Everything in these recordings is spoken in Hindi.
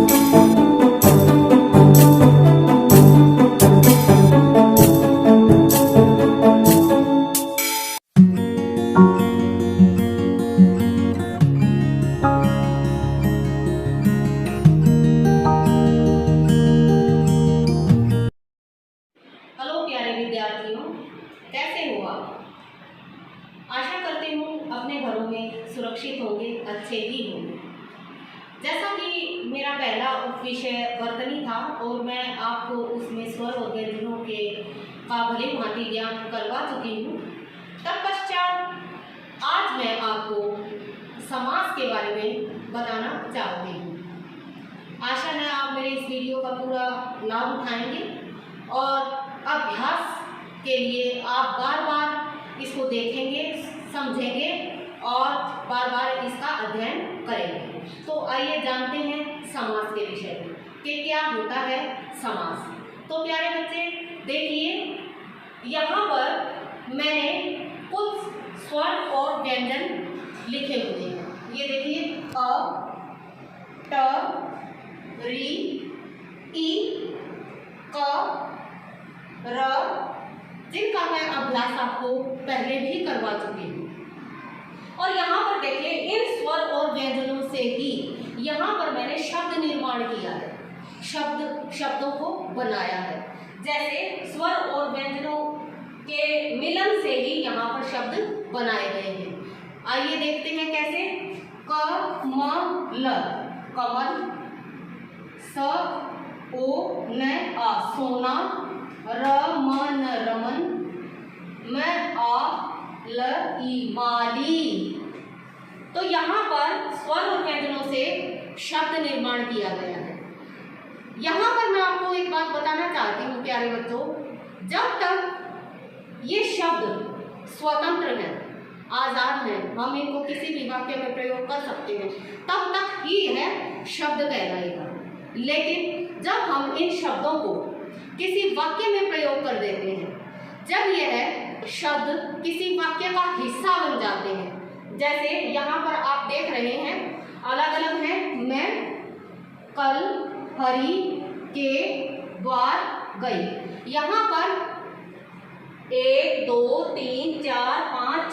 हेलो प्यारे विद्यार्थियों, कैसे हो आप? आशा करती हूँ अपने घरों में सुरक्षित होंगे, अच्छे ही होंगे। जैसा कि मेरा पहला विषय वर्तनी था और मैं आपको उसमें स्वर और व्यंजनों के का भली भांति ज्ञान करवा चुकी हूँ। तत्पश्चात आज मैं आपको समास के बारे में बताना चाहती हूँ। आशा है आप मेरे इस वीडियो का पूरा लाभ उठाएंगे और अभ्यास के लिए आप बार बार इसको देखेंगे, समझेंगे और बार बार इसका अध्ययन करेंगे। तो आइए जानते हैं समास के विषय में कि क्या होता है समास। तो प्यारे बच्चे देखिए, यहाँ पर मैंने कुछ स्वर और व्यंजन लिखे हुए हैं। ये देखिए अ, ट, री, ई, क, र, जिनका मैं अभ्यास आपको पहले भी करवा चुकी हूँ। और यहाँ पर देखिए इन स्वर और व्यंजनों से ही यहाँ पर मैंने शब्द निर्माण किया है, शब्दों को बनाया है। जैसे स्वर और व्यंजनों के मिलन से ही यहाँ पर शब्द बनाए गए हैं। आइए देखते हैं कैसे। क, म, ल, कमल। स, ओ, न, आ, सोना। रमन, रमन। म, आ, ल, ई, माली। तो यहाँ पर स्वर और व्यंजनों से शब्द निर्माण किया गया है। यहाँ पर मैं आपको एक बात बताना चाहती हूँ प्यारे बच्चों, जब तक ये शब्द स्वतंत्र हैं, आजाद हैं, हम इनको किसी भी वाक्य में प्रयोग कर सकते हैं, तब तक ही यह शब्द कहलाएगा। लेकिन जब हम इन शब्दों को किसी वाक्य में प्रयोग कर देते हैं, जब यह शब्द किसी वाक्य का हिस्सा बन जाते हैं, जैसे यहाँ पर आप देख रहे हैं अलग अलग हैं। मैं कल हरि के द्वार गई। यहाँ पर 1 2 3 4 5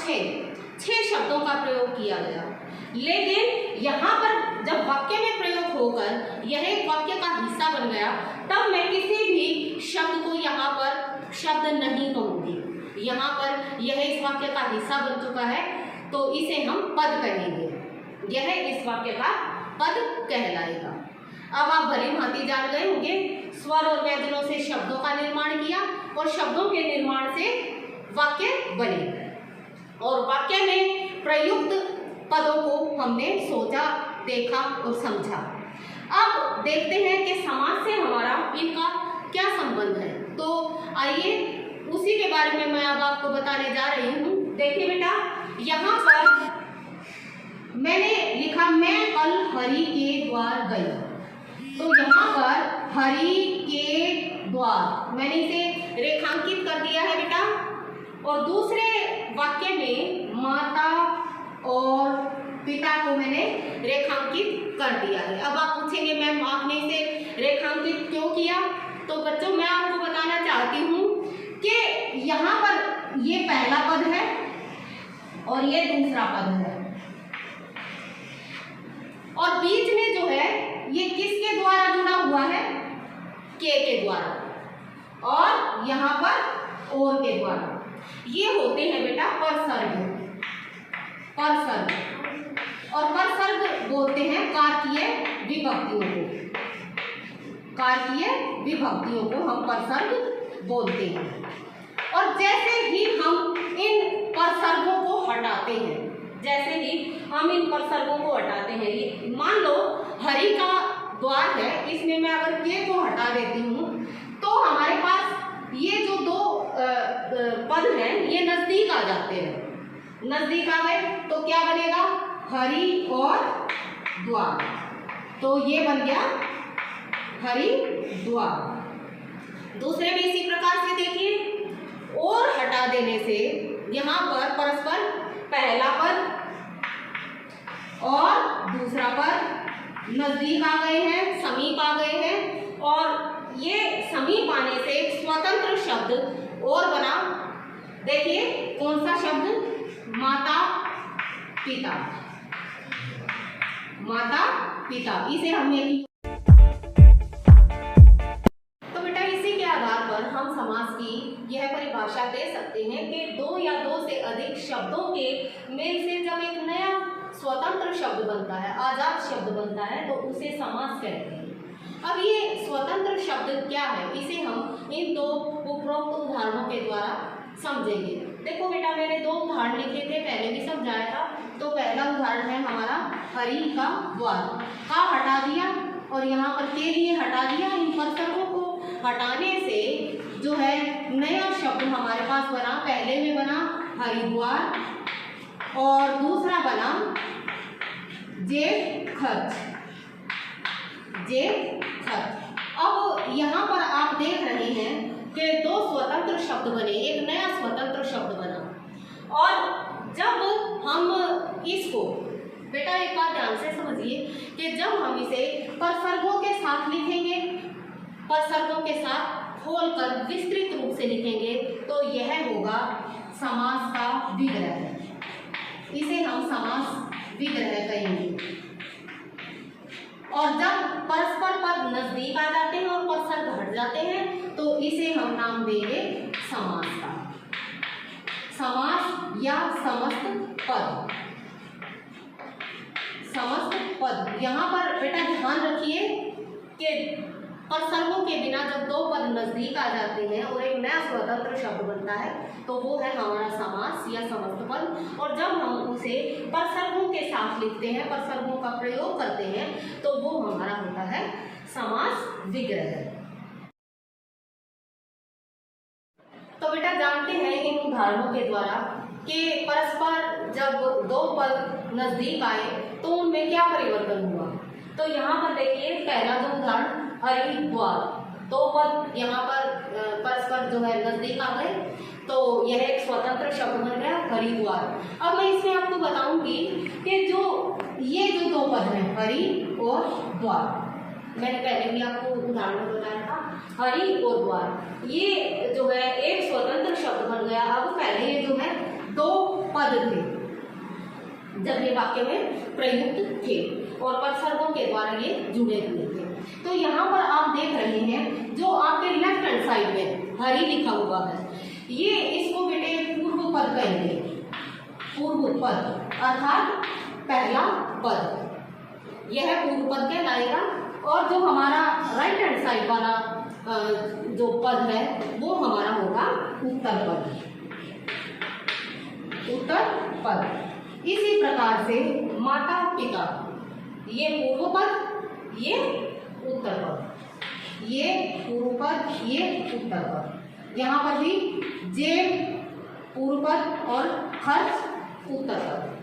6 शब्दों का प्रयोग किया गया। लेकिन यहाँ पर जब वाक्य में प्रयोग होकर यह एक वाक्य का हिस्सा बन गया, तब मैं किसी भी शब्द को यहाँ पर शब्द नहीं कहूँगी। यहाँ पर यह इस वाक्य का हिस्सा बन चुका है, तो इसे हम पद कहेंगे। यह इस वाक्य का पद कहलाएगा। अब आप भली भांति जान गए होंगे, स्वर और व्यंजनों से शब्दों का निर्माण किया और शब्दों के निर्माण से वाक्य बने और वाक्य में प्रयुक्त पदों को हमने सोचा, देखा और समझा। अब देखते हैं कि समास से हमारा इनका क्या संबंध है। तो आइए उसी के बारे में मैं अब आपको बताने जा रही हूँ। देखिए बेटा, यहाँ पर मैंने लिखा मैं कल हरि के द्वार गई। तो यहाँ पर हरि के द्वार मैंने इसे रेखांकित कर दिया है बेटा, और दूसरे वाक्य में माता और पिता को मैंने रेखांकित कर दिया है। अब आप पूछेंगे मैम आपने इसे रेखांकित क्यों किया? तो बच्चों मैं आपको बताना चाहती हूँ कि यहाँ पर ये पहला पद है और ये दूसरा पद है, और बीच में जो है ये किसके द्वारा जुड़ा हुआ है? के द्वारा, और यहाँ पर और के द्वारा। ये होते हैं बेटा परसर्ग। और परसर्ग बोलते हैं कारकीय विभक्तियों को। कारकीय विभक्तियों को हम परसर्ग बोलते हैं। और जैसे ही हम इन परसर्गों को हटाते हैं, ये मान लो हरि का द्वार है, इसमें मैं अगर के को हटा देती हूँ तो हमारे पास ये जो दो पद हैं ये नजदीक आ जाते हैं। नजदीक आ गए तो क्या बनेगा? हरि और द्वार। तो ये बन गया हरि द्वार। दूसरे में इसी प्रकार से देखिए, और हटा देने से यहाँ पर परस्पर पहला पद और दूसरा पद नजदीक आ गए हैं, समीप शब्द और बना। देखिए कौन सा शब्द? माता पिता। माता पिता, इसे हमने तो बेटा इसी के आधार पर हम समास की यह परिभाषा दे सकते हैं कि दो या दो से अधिक शब्दों के मेल से जब एक नया स्वतंत्र शब्द बनता है, आजाद शब्द बनता है, तो उसे समास कहते हैं। अब ये स्वतंत्र शब्द क्या है, इसे हम इन दो उपरोक्त उदाहरणों के द्वारा समझेंगे। देखो बेटा मैंने दो उदाहरण लिखे थे, पहले भी समझाया था। तो पहला उदाहरण है हमारा हरि का द्वार। का हटा दिया और यहाँ पर के लिए हटा दिया। इन परतकों को हटाने से जो है नया शब्द हमारे पास बना। पहले में बना हरिद्वार और दूसरा बना जेब खर्च। जेब खर्च। अब यहाँ पर आप देख रहे हैं कि दो स्वतंत्र शब्द बने, एक नया स्वतंत्र शब्द बना। और जब हम इसको बेटा एक बात ध्यान से समझिए कि जब हम इसे परसर्गों के साथ लिखेंगे, परसर्गों के साथ खोलकर विस्तृत रूप से लिखेंगे, तो यह होगा समास का विग्रह। इसे हम समास विग्रह कहेंगे। और जब परस्पर पद नजदीक आ जाते हैं और परसर्ग हट जाते हैं, तो इसे हम नाम देंगे समास का। समास या समस्त पद। समस्त पद। यहाँ पर बेटा ध्यान रखिए कि परसर्गों के बिना जब दो पद नजदीक आ जाते हैं और एक नया स्वतंत्र शब्द बनता है, तो वो है हमारा समास या समस्त पद। और जब हम उसे परसर्गों के साथ लिखते हैं, परसर्गों का प्रयोग करते हैं, तो वो हमारा होता है समास विग्रह। तो बेटा जानते हैं इन उदाहरणों के द्वारा कि परस्पर जब दो पद नजदीक आए तो उनमें क्या परिवर्तन हुआ। तो यहाँ पर देखिए पहला जो उदाहरण हरिद्वार, दो पद यहाँ पर परस्पर जो है नजदीक आ गए, तो यह एक स्वतंत्र शब्द बन गया हरिद्वार। अब मैं इसमें आपको बताऊंगी कि जो ये जो दो पद हैं हरि और द्वार, मैंने पहले भी आपको उदाहरण में बताया था, हरि और द्वार, ये जो है एक स्वतंत्र शब्द बन गया। अब पहले ये जो है दो पद थे जब ये वाक्य में प्रयुक्त थे और परसर्गों के द्वारा ये जुड़े हुए थे। तो यहाँ पर आप देख रहे हैं जो आपके लेफ्ट हैंड साइड में हरि लिखा हुआ है, ये इसको बेटे पूर्व पद कहेंगे। पूर्व पद अर्थात पहला पद, यह पूर्व पद कहलाएगा। और जो हमारा राइट हैंड साइड वाला जो पद है वो हमारा होगा उत्तर पद। उत्तर पद। इसी प्रकार से माता पिता, ये पूर्व पद, ये उत्तर पद, ये पूर्व पद, ये उत्तर पद। यहाँ पर भी जेब पूर्व पद और खर्च उत्तर पद।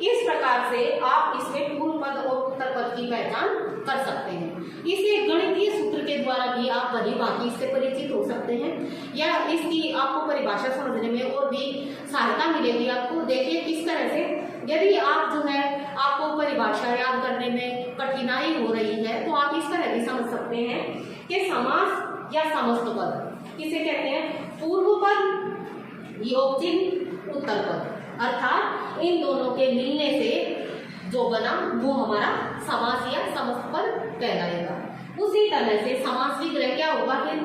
इस प्रकार से आप इसमें पूर्व पद और उत्तर पद की पहचान कर सकते हैं। इसे गणितीय सूत्र के द्वारा भी आप भली भांति इससे परिचित हो सकते हैं, या इसकी आपको परिभाषा समझने में और भी सहायता मिलेगी आपको। देखिए किस तरह से, यदि आप जो है आपको परिभाषा याद करने में कठिनाई हो रही है, तो आप इस तरह भी समझ सकते हैं कि समास या समस्त पद किसे कहते हैं? पूर्व पद योग चिन्ह उत्तर पद, अर्थात इन दोनों के मिलने से जो बना वो हमारा समास या समस्त पद कहलाएगा। उसी तरह से समास विग्रह क्या होगा? फिर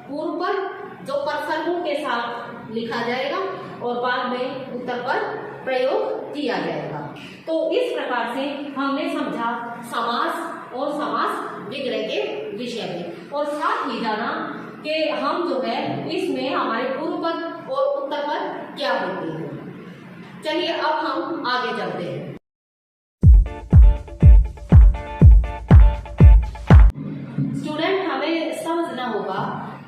पूर्व पद जो परसर्गों के साथ लिखा जाएगा और बाद में उत्तर पद प्रयोग किया जाएगा। तो इस प्रकार से हमने समझा समास और समास विग्रह के विषय में, और साथ ही जाना कि हम जो है इसमें हमारे पूर्व पद और उत्तर पद क्या होते हैं। चलिए अब हम आगे चलते हैं। स्टूडेंट, हमें समझना होगा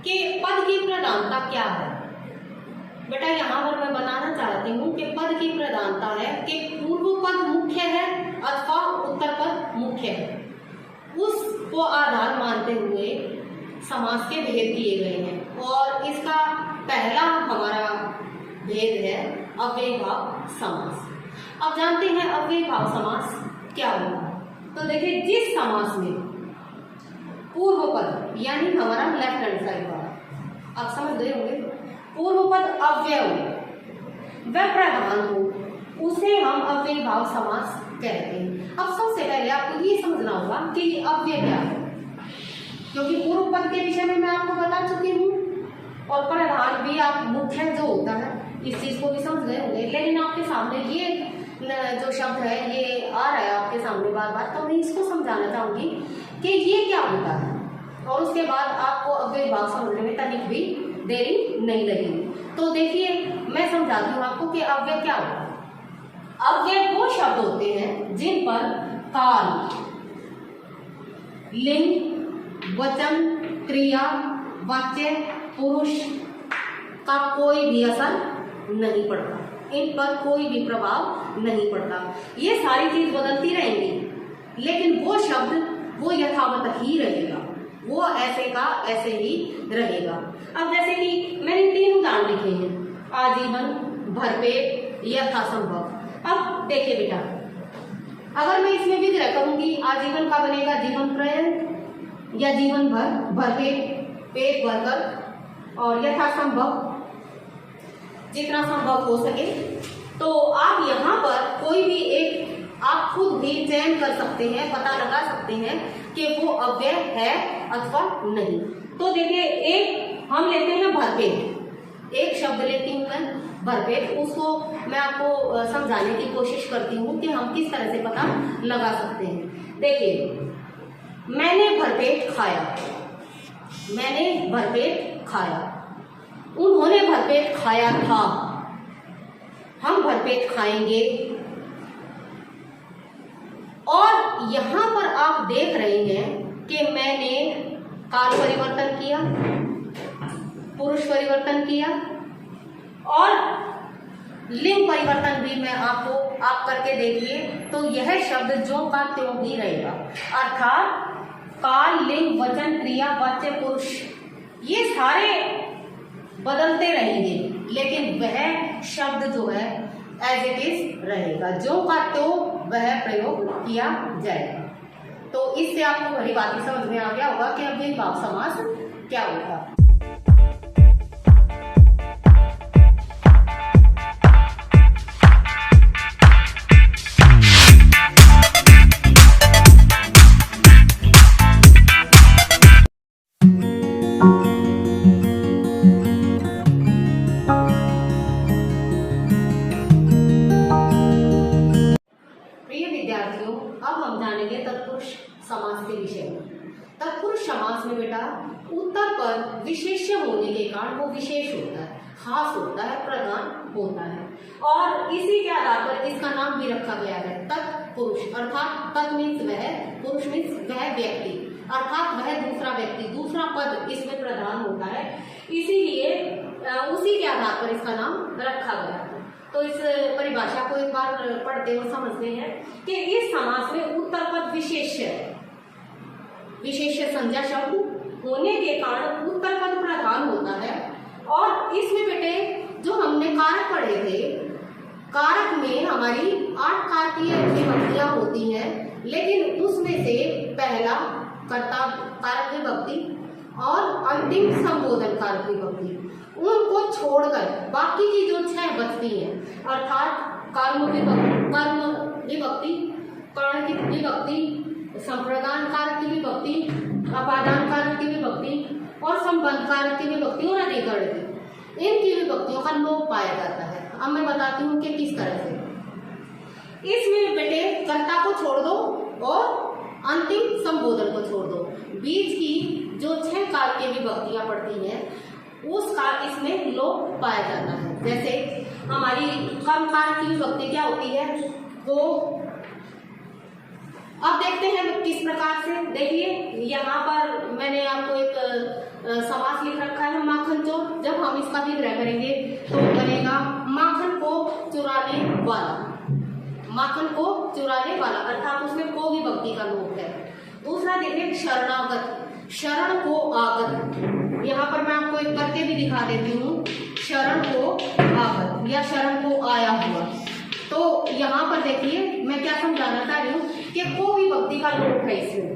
कि पद की प्रधानता क्या है। बेटा यहाँ पर मैं बताना चाहती हूँ कि पद की प्रधानता है कि पूर्व पद मुख्य है अथवा उत्तर पद मुख्य है। उसको आधार मानते हुए समास के भेद किए गए हैं, और इसका पहला हमारा भेद है अव्ययीभाव समास। अब जानते हैं अव्ययीभाव समास क्या होगा। तो देखिए, जिस समास में पूर्व पद यानी हमारा लेफ्ट हैंड साइड वाला आप समझ गए होंगे। पूर्व पद अव्यय वह प्रधान हो उसे हम अव्ययी भाव समास कहते हैं। अब सबसे पहले आपको ये समझना होगा कि अव्यय क्या है, क्योंकि पूर्व पद के विषय में मैं आपको बता चुकी हूँ और प्रधान भी आप मुख्य जो होता है इस चीज को भी समझ गए होंगे। लेकिन आपके सामने ये जो शब्द है ये आ रहा है आपके सामने बार बार, तो मैं इसको समझाना चाहूंगी कि ये क्या होता है, और उसके बाद आपको अव्ययी भाव समझने में तनिक भी देरी नहीं लगेगी। तो देखिए मैं समझाती हूँ आपको कि अव्यय क्या होता है। अव्यय वो शब्द होते हैं जिन पर काल, लिंग, वचन, क्रिया, वाच्य, पुरुष का कोई भी असर नहीं पड़ता, इन पर कोई भी प्रभाव नहीं पड़ता। ये सारी चीज बदलती रहेंगी लेकिन वो शब्द वो यथावत ही रहेगा, वो ऐसे का ऐसे ही रहेगा। अब जैसे कि मैंने 3 उदाहरण लिखे हैं, आजीवन, भरपेट, यथासंभव। अब देखिए बेटा, अगर मैं इसमें विग्रह करूंगी आजीवन का बनेगा जीवन पर्यंत या जीवन भर, भरपेट पेट भरकर, और यथासंभव जितना संभव हो सके। तो आप यहाँ पर कोई भी एक आप खुद भी चयन कर सकते हैं, पता लगा सकते हैं कि वो अव्यय है अथवा नहीं। तो देखिए एक हम लेते हैं भरपेट, एक शब्द लेती हूँ मैं भरपेट, उसको मैं आपको समझाने की कोशिश करती हूँ कि हम किस तरह से पता लगा सकते हैं। देखिए मैंने भरपेट खाया, मैंने भरपेट खाया, उन्होंने भरपेट खाया था, हम भरपेट खाएंगे। और यहां पर आप देख रहे हैं कि मैंने काल परिवर्तन किया, पुरुष परिवर्तन किया और लिंग परिवर्तन भी मैं आपको आप करके देखिए तो यह शब्द जो का त्यों ही रहेगा, अर्थात काल, लिंग, वचन, क्रिया, वाच्य, पुरुष ये सारे बदलते रहेंगे लेकिन वह शब्द जो है एज इट इज रहेगा, जो का तो वह प्रयोग किया जाएगा। तो इससे आपको भली बात समझ में आ गया होगा कि अव्ययी भाव समास क्या होगा। अब हम जानेंगे तत्पुरुष समास के विषय में। तत्पुरुष समास में बेटा उत्तर पर विशेष्य होने के कारण वो विशेष होता है, खास होता है, प्रधान होता है और इसी के आधार पर इसका नाम भी रखा गया है तत्पुरुष, अर्थात तत् मीन्स वह, पुरुष मीन्स वह व्यक्ति, अर्थात वह दूसरा व्यक्ति, दूसरा पद इसमें प्रधान होता है, इसीलिए उसी के आधार पर इसका नाम रखा गया है। तो इस परिभाषा को एक बार पढ़ते हुए समझते हैं कि इस समास में उत्तर पद विशेष्य संज्ञा शब्द होने के कारण उत्तर पद प्रधान होता है। और इसमें बेटे जो हमने कारक पढ़े थे, कारक में हमारी 8 कारकीय विभक्तियां होती हैं, लेकिन उसमें से पहला कर्ता कारक विभक्ति और अंतिम संबोधन कारक विभक्ति, उनको छोड़कर बाकी की जो 6 बचती हैं, अर्थात कर्म विभक्ति, कर्ण की विभक्ति, संप्रदान कारक की विभक्ति, अपादान कारक की विभक्ति और संबंध कारक की विभक्ति और अधिकरण की, इनकी विभक्तियों का लोप पाया जाता है। अब मैं बताती हूँ कि किस तरह से। इसमें बेटे कर्ता को छोड़ दो और अंतिम संबोधन को छोड़ दो, बीच की जो 6 काल की विभक्तियां पड़ती हैं उसका इसमें लोप पाया जाता है। जैसे हमारी कर्म कारक की विभक्ति क्या होती है वो अब देखते हैं किस प्रकार से। देखिए यहाँ पर मैंने आपको एक समास लिख रखा है माखन चोर। जब हम इसका विग्रह करेंगे तो बनेगा माखन को चुराने वाला, माखन को चुराने वाला, अर्थात उसमें को विभक्ति का लोप है। दूसरा देखिए शरणागत, शरण को आगत, यहाँ पर मैं आपको एक करके भी दिखा देती हूँ, शरण को आगत या शरण को आया हुआ। तो यहाँ पर देखिए मैं क्या समझाना चाह रही हूँ कि को विभक्ति का लोप है इसमें,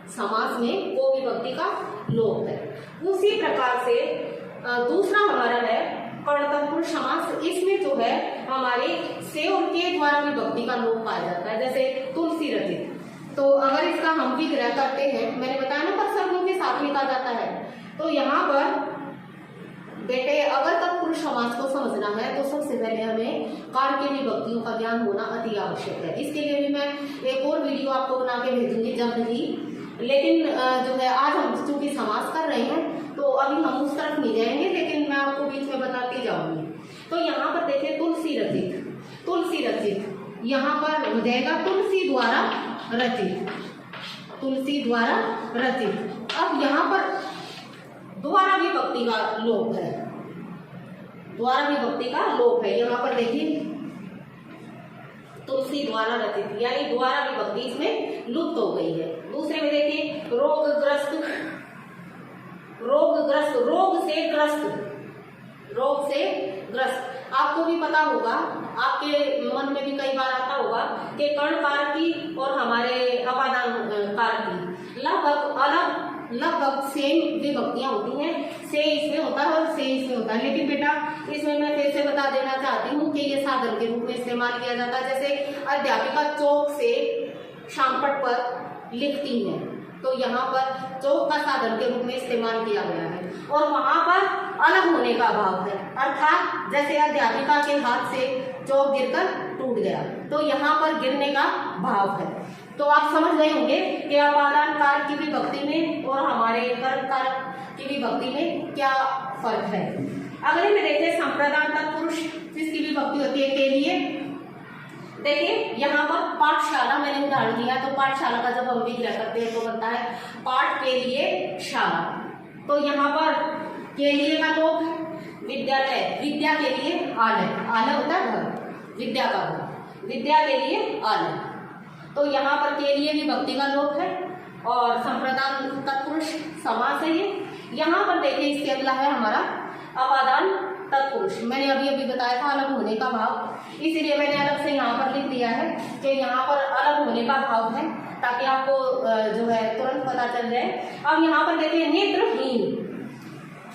समास में को विभक्ति का लोप है। उसी प्रकार से दूसरा हमारा है कर्तव्य समास। इसमें जो है हमारे से और के द्वारा विभक्ति का लोप पाया जाता है। जैसे तुलसी रचित, तो अगर इसका हम विग्रह करते हैं, मैंने बताया ना उपसर्गों के साथ लिखा जाता है, तो यहाँ पर बेटे अगर तत्पुरुष समास को समझना है तो सबसे पहले हमें कार के विभक्तियों का ज्ञान होना अति आवश्यक है। इसके लिए भी मैं एक और वीडियो आपको बना के भेजूंगी जल्द ही। लेकिन जो है आज हम चूंकि समास कर रहे हैं तो अभी हम उस तरफ नहीं जाएंगे, लेकिन मैं आपको बीच में बताती जाऊंगी। तो यहाँ पर देखिए तुलसी रचित, तुलसी रचित यहाँ पर हो जाएगा तुलसी द्वारा रचित, तुलसी द्वारा रचित। अब यहाँ पर द्वारा विभक्ति का लोप है, द्वारा विभक्ति का लोप है। यहाँ पर देखिए तुलसी द्वारा रचित, यानी द्वारा विभक्ति इसमें लुप्त हो गई है। दूसरे में देखिए रोगग्रस्त, रोगग्रस्त, रोग से ग्रस्त, रोग से ग्रस्त। आपको भी पता होगा, आपके मन में भी कई बार आता होगा कि कर्ण कारकी और हमारे अपादान कारकी लगभग सेम विभक्तियां होती हैं। से इसमें होता है और से इसमें होता है, लेकिन बेटा इसमें मैं फिर से बता देना चाहती हूँ कि ये साधन के रूप में इस्तेमाल किया जाता है। जैसे अध्यापिका चौक से शामपट पर लिखती हैं, तो यहाँ पर चौक का साधन के रूप में इस्तेमाल किया गया है और वहां पर अलग होने का भाव है। अर्थात जैसे अध्यापिका के हाथ से चौक गिरकर टूट गया, तो यहाँ पर गिरने का भाव है। तो आप समझ गए होंगे कि अपादान कारक की विभक्ति में और हमारे कर्म कारक की विभक्ति में क्या फर्क है। अगले में देखिए संप्रदान तत्पुरुष, जिसकी विभक्ति होती है के लिए। देखिए यहाँ पर पाठशाला मैंने उदाहरण दिया, तो पाठशाला का जब हम विग्रह करते हैं तो बनता है पाठ के लिए शाला। तो यहाँ पर के लिए का लोप विद्यालय, विद्या के लिए आलय, आलय होता है घर, विद्या का घर, विद्या के लिए आलय। तो यहाँ पर के लिए विभक्ति का लोप है और संप्रदान तत्पुरुष समास है ये। यहाँ पर देखिए इसके अगला है हमारा अपादान तत्पुरुष। मैंने अभी बताया था अलग होने का भाव, इसीलिए मैंने अलग से यहाँ पर लिख दिया है कि यहाँ पर अलग होने का भाव है, ताकि आपको जो है तुरंत पता चल जाए। अब यहाँ पर देखिए नेत्रहीन,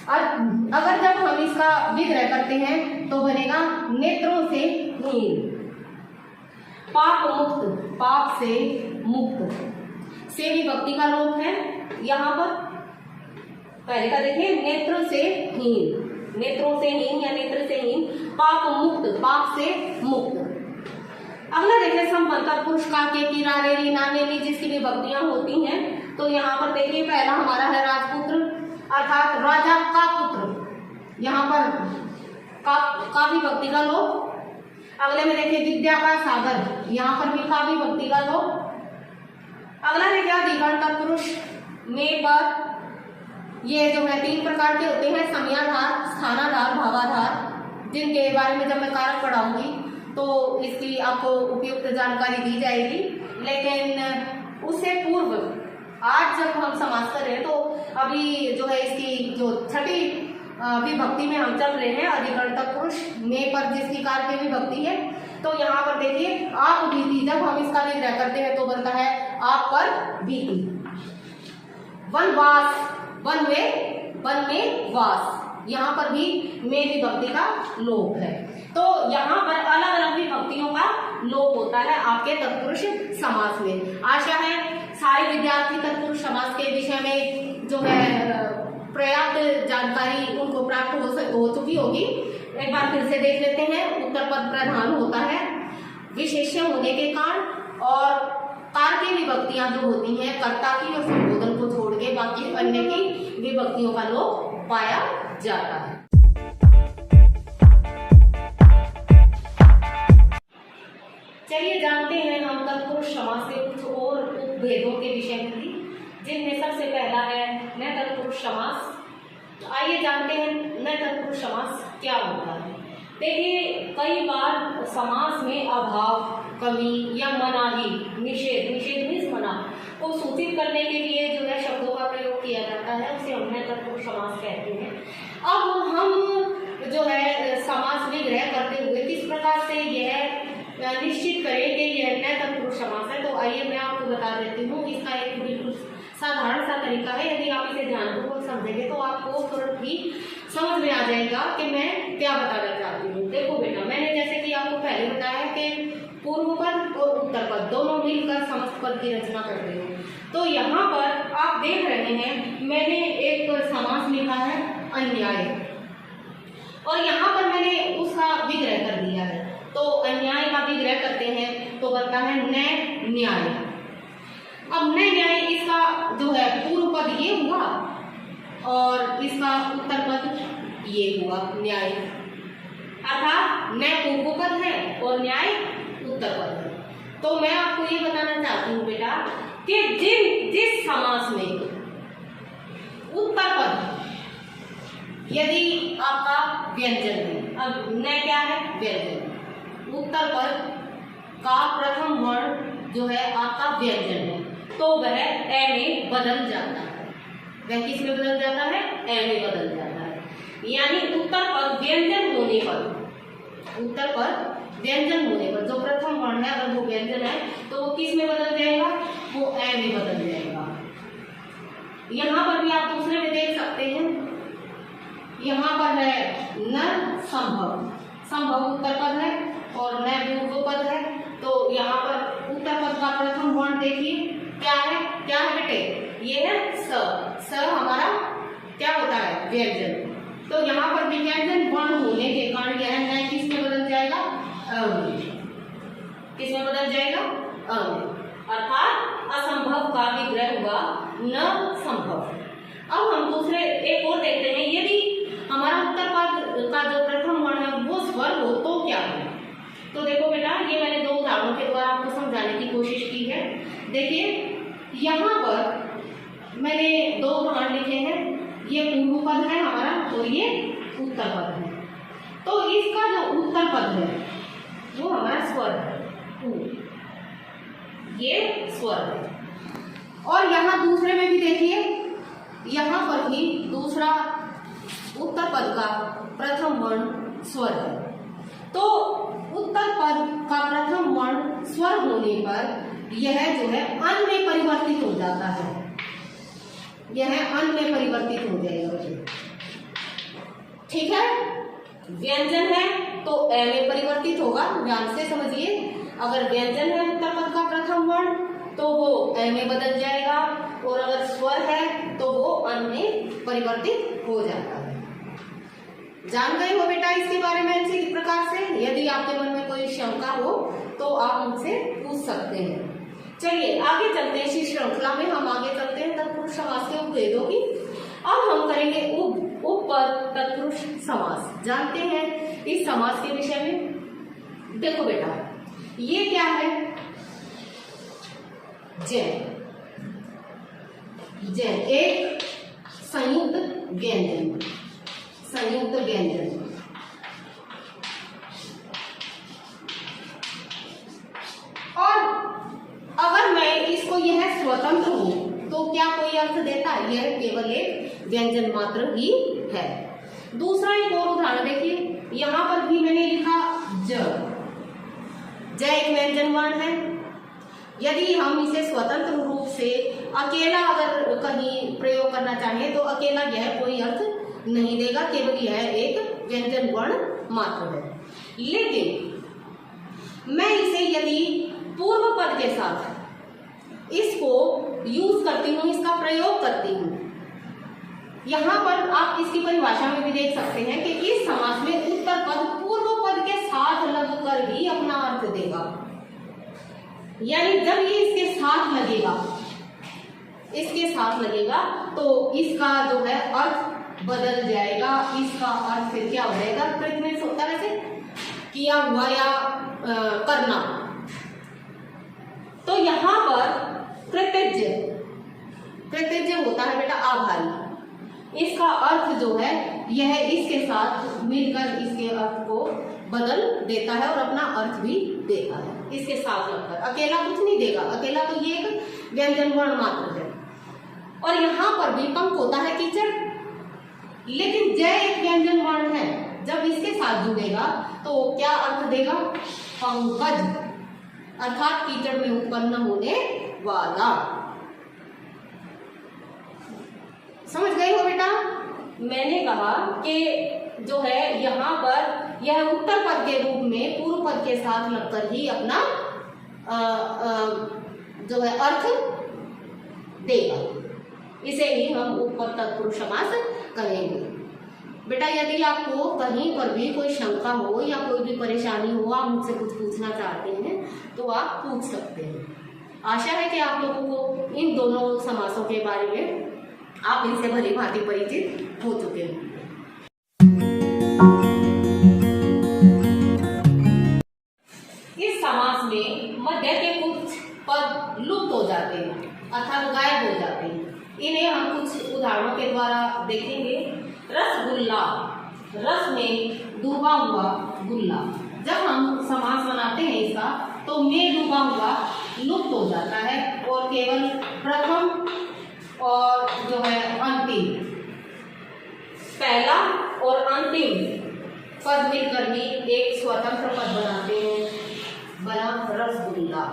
अगर जब हम इसका विग्रह करते हैं तो बनेगा नेत्रों से हीन। पाप मुक्त, पाप से मुक्त, से विभक्ति का लोप है यहाँ पर। पहले का देखिए नेत्र से हीन, नेत्रों से हीन या नेत्र से हीन, पाप मुक्त, पाप से मुक्त। अगला देखिए संबंध तत्पुरुष का के की रारे री नाने ली, जिसकी विभक्तियां होती हैं। तो यहाँ पर देखिए पहला हमारा है राजपुत्र, अर्थात राजा का पुत्र, यहाँ पर का विभक्ति का लोप। अगले में देखिए विद्या का सागर, यहाँ पर भी का विभक्ति का लोप। अगला देखिए अधिकरण तत्पुरुष में पर, ये जो है 3 प्रकार के होते हैं, समयाधार, स्थानाधार, भावाधार, जिनके बारे में जब मैं कारक पढ़ाऊंगी तो इसकी आपको उपयुक्त जानकारी दी जाएगी। लेकिन उससे पूर्व आज जब हम समास कर रहे हैं तो अभी जो है इसकी जो छठी विभक्ति में हम चल रहे हैं, अधिकरण तत्पुरुष में पर जिसकी कार की विभक्ति है। तो यहाँ पर देखिए आप बीती, जब हम इसका विग्रह करते हैं तो बनता है आप पर बीती। वनवास, वन में वास, यहाँ पर भी में विभक्ति का लोप है। तो यहाँ पर अलग अलग विभक्तियों का लोप होता है आपके तत्पुरुष समास में। आशा है सारे विद्यार्थी तत्पुरुष समास के विषय में जो है पर्याप्त जानकारी उनको प्राप्त हो चुकी होगी। एक बार फिर से देख लेते हैं। उत्तर पद प्रधान होता है विशेष्य होने के कारण, और कार की विभक्तियां जो होती हैं कर्ता की और संबोधन को छोड़ के बाकी अन्य की विभक्तियों का लोप पाया जाता है। चलिए जानते हैं हम तत्पुरुष समास के कुछ और उपभेदों के विषय में, जिनमें सबसे पहला है न तत्पुरुष समास। आइए जानते हैं न तत्पुरुष समास क्या होता है। देखिए कई बार समास में अभाव, कमी या मनाही, निषेध, निषेध मीन्स मना को सूचित करने के लिए जो है शब्दों का प्रयोग किया जाता है, उसे हम न तत्पुरुष समास कहते हैं। अब हम जो है समास विग्रह करते हुए किस प्रकार से यह निश्चित करें कि यह न तत्पुरुष समास है, तो आइए मैं आपको बता देती हूँ। इसका एक बिल्कुल साधारण सा तरीका है। यदि आप इसे ध्यानपूर्वक समझेंगे तो आपको तुरंत ही समझ में आ जाएगा कि मैं क्या बताना चाहती हूँ। देखो बेटा, मैंने जैसे कि आपको पहले बताया कि पूर्व पद और उत्तर पद दोनों मिलकर समस्त पद की रचना करते हैं। तो यहाँ पर आप देख रहे हैं मैंने एक समास लिखा है अन्याय, और यहाँ पर मैंने उसका विग्रह कर दिया है। तो अन्याय का विग्रह करते हैं तो बनता है न न्याय। अब न न्याय इसका जो है पूर्व पद ये हुआ और इसका उत्तर पद ये हुआ न्याय, अर्थात न पूर्व पद है और न्याय उत्तर पद है। तो मैं आपको ये बताना चाहती हूँ बेटा कि जिस समास में उत्तर पद यदि आपका व्यंजन है, अब न क्या है व्यंजन, उत्तर पद का प्रथम वर्ण जो है आपका व्यंजन है, तो वह ए में बदल जाता है। वह किस में बदल जाता है? ए में बदल जाता है। यानी उत्तर पद व्यंजन होने पर, उत्तर पद व्यंजन होने पर जो प्रथम वर्ण है अगर वो व्यंजन है तो वो किस में बदल जाएगा? वो ए में बदल जाएगा। यहाँ पर भी आप दूसरे में देख सकते हैं, यहाँ पर है न संभव, संभव उत्तर पद है और न पूर्व पद है। तो यहाँ पर उत्तर पद का प्रथम वर्ण देखिए क्या है? क्या है बेटे? ये है स हमारा क्या होता है? व्यंजन। तो यहाँ पर भी व्यंजन वर्ण होने के कारण यह न किस में बदल जाएगा? अ में। किस में बदल जाएगा? अ में। अर्थात असंभव का विग्रह हुआ न संभव। अब हम दूसरे एक और देखते हैं, यदि हमारा उत्तर पद का जो प्रथम वर्ण है वो स्वर हो तो क्या है? तो देखो बेटा, ये मैंने दो उदाहरणों के द्वारा आपको समझाने की कोशिश की है। देखिए यहाँ पर मैंने दो उदाहरण लिखे हैं, ये पूर्व पद है हमारा और ये उत्तर पद है। तो इसका जो उत्तर पद है वो हमारा स्वर है, ये स्वर है। और यहाँ दूसरे में भी देखिए, यहाँ पर भी दूसरा उत्तर पद का प्रथम वर्ण स्वर है। तो उत्तर पद का प्रथम वर्ण स्वर होने पर यह जो है अन में परिवर्तित हो जाता है, यह अन में परिवर्तित हो जाएगा। ठीक है, व्यंजन है तो ए में परिवर्तित होगा, ध्यान से समझिए। अगर व्यंजन है उत्तर पद का प्रथम वर्ण तो वो ए में बदल जाएगा, और अगर स्वर है तो वो अन में परिवर्तित हो जाता है। जान गए हो बेटा इसके बारे में अच्छे प्रकार से? यदि आपके मन में कोई शंका हो तो आप मुझसे पूछ सकते हैं। चलिए आगे चलते हैं, इसी श्रृंखला में हम आगे चलते हैं तत्पुरुष समास के उपभेदों की। अब हम करेंगे उपपद तत्पुरुष समास। जानते हैं इस समास के विषय में? देखो बेटा, ये क्या है? जय, जय एक संयुक्त व्यंजन, संयुक्त व्यंजन। और अगर मैं इसको यह स्वतंत्र हूं तो क्या कोई अर्थ देता है? यह केवल एक व्यंजन मात्र ही है। दूसरा एक और उदाहरण देखिए, यहां पर भी मैंने लिखा ज, ज एक व्यंजन वर्ण है। यदि हम इसे स्वतंत्र रूप से अकेला अगर कहीं प्रयोग करना चाहें तो अकेला यह कोई अर्थ नहीं देगा, केवल यह एक व्यंजन वर्ण मात्र है। लेकिन मैं इसे यदि पूर्व पद के साथ इसको यूज करती हूँ, इसका प्रयोग करती हूँ, यहाँ पर आप इसकी परिभाषा में भी देख सकते हैं कि इस समास में उत्तर पद पूर्व पद के साथ लगकर ही अपना अर्थ देगा। यानी जब ये इसके साथ लगेगा, इसके साथ लगेगा तो इसका जो है अर्थ बदल जाएगा। इसका अर्थ फिर क्या हो जाएगा? कृतनिष्ठ होता है वैसे किया हुआ या करना। तो यहाँ पर कृतज्ञ, कृतज्ञ होता है बेटा आभारी। इसका अर्थ जो है यह इसके साथ मिलकर इसके अर्थ को बदल देता है और अपना अर्थ भी देता है इसके साथ लगकर। अकेला कुछ नहीं देगा, अकेला तो ये एक व्यंजन वर्ण मात्र है। और यहाँ पर भी पंख होता है कीचड़, लेकिन जय एक व्यंजन वर्ण है, जब इसके साथ जुड़ेगा तो क्या अर्थ देगा? पंकज, अर्थात कीचड़ में उत्पन्न होने वाला। मैंने कहा कि जो है यहाँ पर यह उत्तर पद के रूप में पूर्व पद के साथ लगकर ही अपना जो है अर्थ देगा। इसे ही हम उपपद तत्पुरुष समास कहेंगे। बेटा यदि आपको कहीं पर भी कोई शंका हो या कोई भी परेशानी हो, आप मुझसे कुछ पूछना चाहते हैं तो आप पूछ सकते हैं। आशा है कि आप लोगों को इन दोनों समासों के बारे में आप इनसे भली भांति परिचित हो चुके हैं। इस समास में मध्य के कुछ पद लुप्त हो जाते हैं अर्थात गायब हो जाते हैं। इन्हें हम कुछ उदाहरणों के द्वारा देखेंगे। रसगुल्ला, रस में डूबा हुआ गुल्ला। जब हम समास बनाते हैं इसका तो में डूबा हुआ लुप्त हो जाता है और केवल प्रथम और जो है अंतिम, पहला और अंतिम पद मिलकर ही एक स्वतंत्र पद बनाते हैं, बना रसगुल्ला।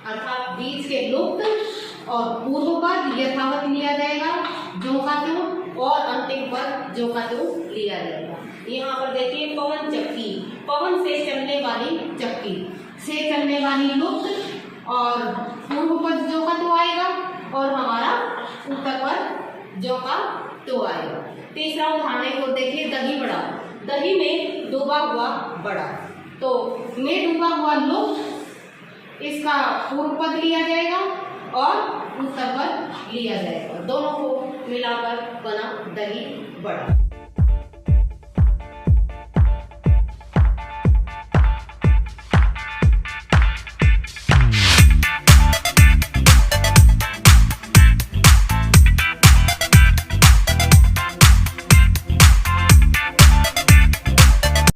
अर्थात बीच के लुप्त और पूर्व पद यथावत लिया जाएगा जो का त्यों, और अंतिम पद जो का त्यों लिया जाएगा। यहाँ पर देखिए पवन चक्की, पवन से चलने वाली चक्की, से चलने वाली लुप्त और पूर्व पद जो का तो आएगा और हमारा उत्तर पद जो का तो आएगा। तीसरा उदाहरण को देखिए दही बड़ा, दही में डूबा हुआ बड़ा, तो में डूबा हुआ लुप्त, इसका पूर्व पद लिया जाएगा और उत्तर पद लिया जाएगा, दोनों को मिलाकर बना दही बड़ा।